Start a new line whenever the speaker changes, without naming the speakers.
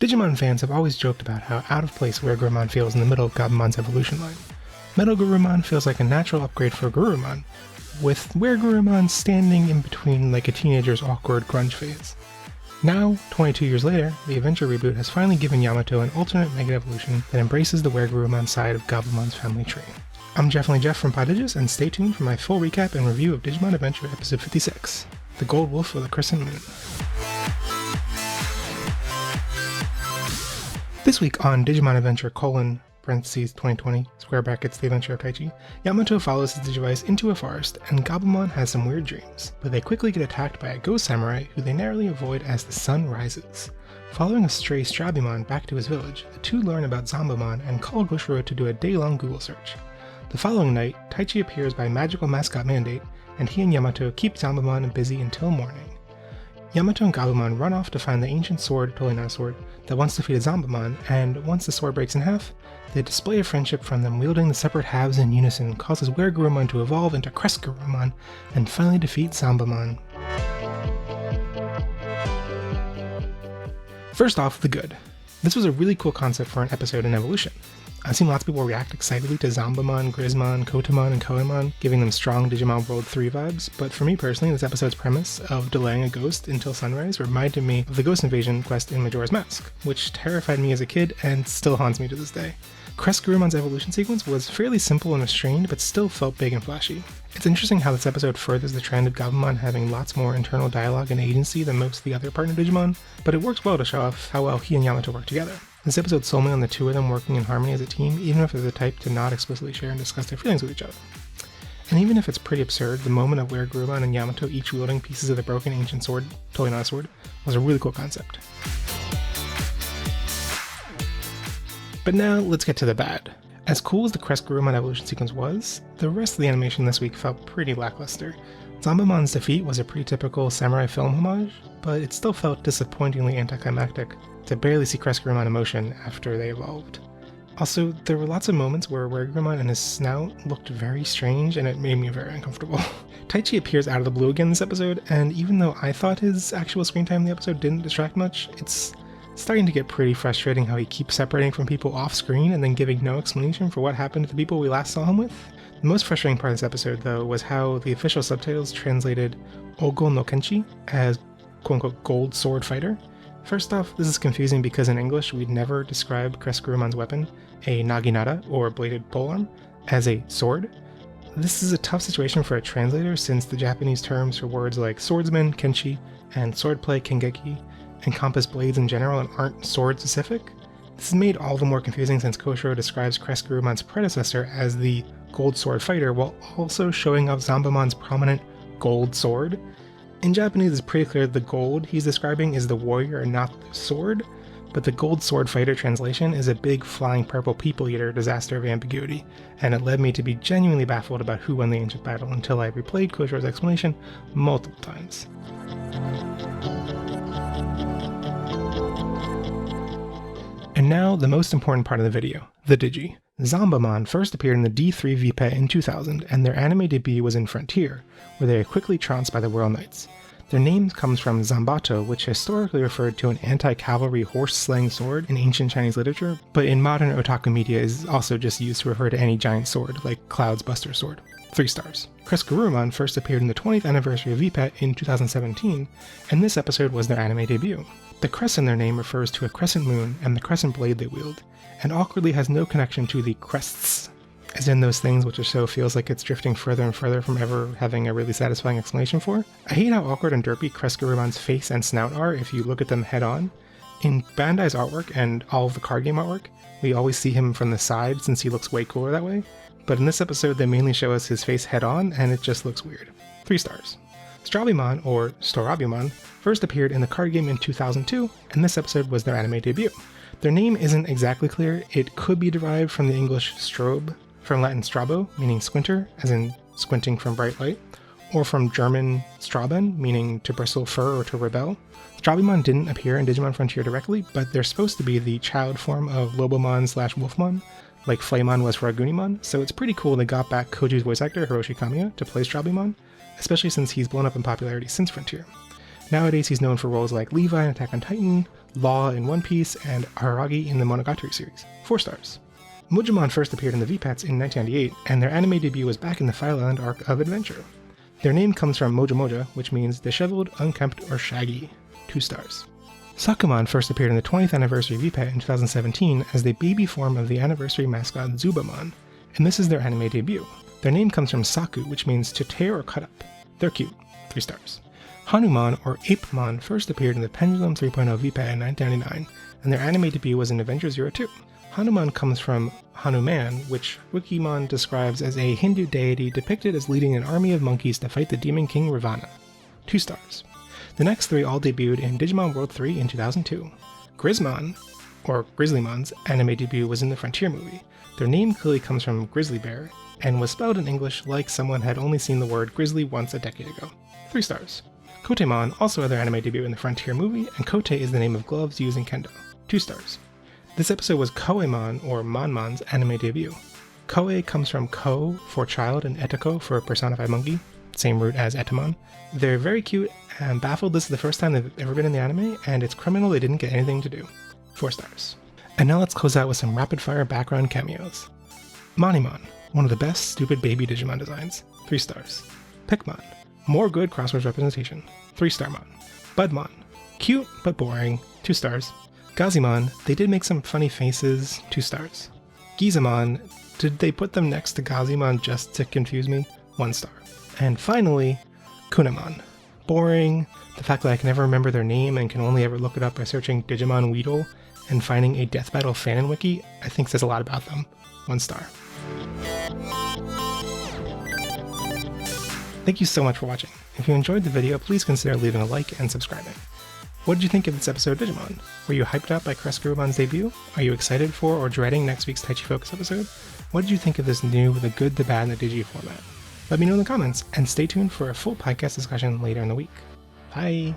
Digimon fans have always joked about how out of place WereGarurumon feels in the middle of Gabumon's evolution line. Garurumon feels like a natural upgrade for Garurumon, with WereGarurumon standing in between like a teenager's awkward grunge phase. Now, 22 years later, the Adventure reboot has finally given Yamato an alternate Mega Evolution that embraces the WereGarurumon side of Gabumon's family tree. I'm definitely Jeff from Podigious, and stay tuned for my full recap and review of Digimon Adventure episode 56, The Gold Wolf of the Crescent Moon. This week on Digimon Adventure : parentheses 2020, square brackets, The Adventure of Taichi, Yamato follows his Digivice into a forest, and Gabumon has some weird dreams, but they quickly get attacked by a ghost samurai who they narrowly avoid as the sun rises. Following a stray Strabimon back to his village, the two learn about Zombamon and call Goshiro to do a day-long Google search. The following night, Taichi appears by magical mascot mandate, and he and Yamato keep Zombamon busy until morning. Yamato and Gabumon run off to find the ancient sword, totally not a sword, that once defeated Zombamon, and once the sword breaks in half, the display of friendship from them wielding the separate halves in unison causes WereGarurumon to evolve into CresGarurumon and finally defeat Zombamon. First off, the good. This was a really cool concept for an episode in Evolution. I've seen lots of people react excitedly to Zombamon, Grismon, Kotamon, and Koemon, giving them strong Digimon World 3 vibes, but for me personally, this episode's premise of delaying a ghost until sunrise reminded me of the Ghost Invasion quest in Majora's Mask, which terrified me as a kid and still haunts me to this day. CresGarurumon's evolution sequence was fairly simple and restrained, but still felt big and flashy. It's interesting how this episode furthers the trend of Gabumon having lots more internal dialogue and agency than most of the other partner Digimon, but it works well to show off how well he and Yamato work together. This episode sold me on the two of them working in harmony as a team, even if they're the type to not explicitly share and discuss their feelings with each other. And even if it's pretty absurd, the moment of WereGarurumon and Yamato each wielding pieces of the broken ancient sword, totally not a sword, was a really cool concept. But now, let's get to the bad. As cool as the CresGarurumon evolution sequence was, the rest of the animation this week felt pretty lackluster. Zombamon's defeat was a pretty typical samurai film homage, but it still felt disappointingly anticlimactic to barely see CresGarurumon in motion after they evolved. Also, there were lots of moments where WereGarurumon and his snout looked very strange, and it made me very uncomfortable. Taichi appears out of the blue again this episode, and even though I thought his actual screen time in the episode didn't distract much, it's starting to get pretty frustrating how he keeps separating from people off screen and then giving no explanation for what happened to the people we last saw him with. The most frustrating part of this episode, though, was how the official subtitles translated Ogo no Kenshi as quote-unquote gold sword fighter. First off, this is confusing because in English we'd never describe CresGarurumon's weapon, a naginata or bladed polearm, as a sword. This is a tough situation for a translator since the Japanese terms for words like swordsman, kenshi, and swordplay, kengeki, encompass blades in general and aren't sword specific. This is made all the more confusing since Koshiro describes CresGarurumon's predecessor as the gold sword fighter while also showing off Zombamon's prominent gold sword. In Japanese it's pretty clear the gold he's describing is the warrior and not the sword, but the gold sword fighter translation is a big flying purple people eater disaster of ambiguity, and it led me to be genuinely baffled about who won the ancient battle until I replayed Koshiro's explanation multiple times. And now, the most important part of the video, the Digi. Zombamon first appeared in the D3 VPET in 2000, and their anime debut was in Frontier, where they are quickly trounced by the Royal Knights. Their name comes from Zambato, which historically referred to an anti-cavalry horse-slaying sword in ancient Chinese literature, but in modern otaku media is also just used to refer to any giant sword, like Cloud's Buster Sword. 3 stars. CresGarurumon first appeared in the 20th anniversary of VPET in 2017, and this episode was their anime debut. The crest in their name refers to a crescent moon and the crescent blade they wield, and awkwardly has no connection to the crests, as in those things which the show feels like it's drifting further and further from ever having a really satisfying explanation for. I hate how awkward and derpy CresGarurumon's face and snout are if you look at them head on. In Bandai's artwork and all of the card game artwork, we always see him from the side since he looks way cooler that way, but in this episode they mainly show us his face head on and it just looks weird. 3 stars. Strabimon, or Storabimon, first appeared in the card game in 2002, and this episode was their anime debut. Their name isn't exactly clear. It could be derived from the English strobe, from Latin strabo, meaning squinter, as in squinting from bright light, or from German straben, meaning to bristle fur or to rebel. Strabimon didn't appear in Digimon Frontier directly, but they're supposed to be the child form of Lobomon/Wolfmon, like Flamon was for Agunimon, so it's pretty cool they got back Koji's voice actor Hiroshi Kamiya to play Strabimon, especially since he's blown up in popularity since Frontier. Nowadays he's known for roles like Levi in Attack on Titan, Law in One Piece, and Araragi in the Monogatari series. 4 stars. Mojimon first appeared in the V-Pets in 1998, and their anime debut was back in the Fire Island arc of Adventure. Their name comes from Moja Moja, which means disheveled, unkempt, or shaggy. 2 stars. Sakumon first appeared in the 20th anniversary V-Pet in 2017 as the baby form of the anniversary mascot Zubamon, and this is their anime debut. Their name comes from Saku, which means to tear or cut up. They're cute. 3 stars. Hanumon, or Apemon, first appeared in the Pendulum 3.0 V-Pet in 1999, and their anime debut was in Adventure 02. Hanuman comes from Hanuman, which Wikimon describes as a Hindu deity depicted as leading an army of monkeys to fight the Demon King Ravana. 2 stars. The next 3 all debuted in Digimon World 3 in 2002. Grismon, or Grizzlymon's, anime debut was in the Frontier movie. Their name clearly comes from Grizzly Bear, and was spelled in English like someone had only seen the word grizzly once a decade ago. 3 stars. Kotemon also had their anime debut in the Frontier movie, and Kote is the name of gloves used in kendo. 2 stars. This episode was Koemon, or Monmon's, anime debut. Koe comes from Ko for child and Etoko for personified monkey, same root as Etamon. They're very cute, and baffled this is the first time they've ever been in the anime, and it's criminal they didn't get anything to do. 4 stars. And now let's close out with some rapid-fire background cameos. Monimon, one of the best stupid baby Digimon designs, 3 stars. Pikmon, more good crosswords representation, 3-star mon. Budmon, cute but boring, 2 stars. Gazimon, they did make some funny faces, 2 stars. Gizamon, did they put them next to Gazimon just to confuse me? 1 star. And finally, Kunamon. Boring, the fact that I can never remember their name and can only ever look it up by searching Digimon Weedle and finding a Death Battle fanon wiki, I think says a lot about them. 1 star. Thank you so much for watching. If you enjoyed the video, please consider leaving a like and subscribing. What did you think of this episode of Digimon? Were you hyped up by CresGarurumon's debut? Are you excited for or dreading next week's Taichi Focus episode? What did you think of this new, the good, the bad, and the digi format? Let me know in the comments, and stay tuned for a full podcast discussion later in the week. Bye!